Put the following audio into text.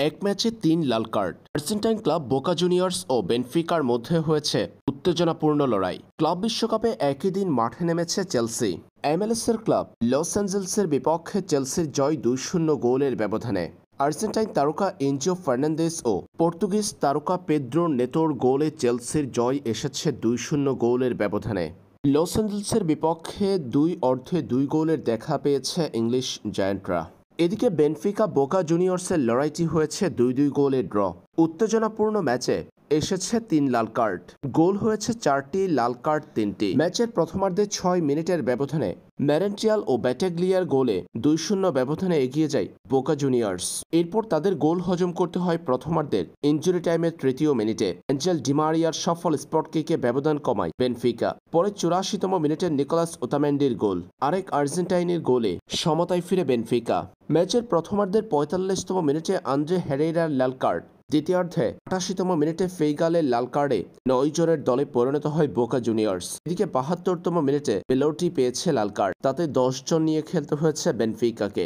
এক ম্যাচে ৩ লাল card. Argentine club Boca Juniors ও বেনফিকার মধ্যে হয়েছে উত্তেজনাপূর্ণ লড়াই। ক্লাব বিশ্বকাপে একই দিন মাঠে নেমেছে চেলসি। এমএলএসের ক্লাব লস অ্যাঞ্জেলসের বিপক্ষে চেলসির জয় ২-০ গোলের ব্যবধানে। আর্জেন্টাইন তারকা এনজো ফার্নান্দেজ ও পর্তুগিজ তারকা পেদ্রো নেতোর গোলে চেলসির জয় এসেছে ২-০ গোলের ব্যবধানে। লস অ্যাঞ্জেলসের বিপক্ষে দুই অর্ধে ২ গোলের দেখা পেয়েছে ইংলিশ জায়ান্টরা। এদিকে বেনফিকা বোকা জুনিয়র্সের লড়াইটি হয়েছে ২-২ গোলে ড্র। উত্তেজনাপূর্ণ ম্যাচে এসেছে ৩ লাল কার্ড। গোল হয়েছে ৪টি, লাল কার্ড ৩টি। ম্যাচের প্রথমার্ধে ৬ মিনিটের ব্যবধানে ম্যারেন্টিয়াল ও ব্যাটাগ্লিয়ার গোলে ২-০ ব্যবধানে এগিয়ে যায় বোকা জুনিয়র্স। এরপর তাদের গোল হজম করতে হয় প্রথমার্ধের ইনজুরি টাইমের ৩য় মিনিটে। অ্যাঞ্জেল ডিমারিয়ার সফল স্পট কিকে ব্যবধান কমায় বেনফিকা। পরে ৮৪তম মিনিটে নিকোলাস ওতামেন্ডির গোল। আরেক আর্জেন্টাইনের গোলে সমতায় ফিরে বেনফিকা। ম্যাচের প্রথমার্ধের ৪৫তম মিনিটে আন্দ্রে হেরেইরার লাল কার্ড। দ্বিতীয়ার্ধে ৮৮তম মিনিটে ফেইগালের লাল কার্ডে ৯ জনের দলে পরিণত হয় বোকা জুনিয়র্স। এদিকে ৭২তম মিনিটে বেলোটি পেয়েছে লাল কার্ড। তাতে ১০ জন নিয়ে খেলতে হয়েছে বেনফিকাকে।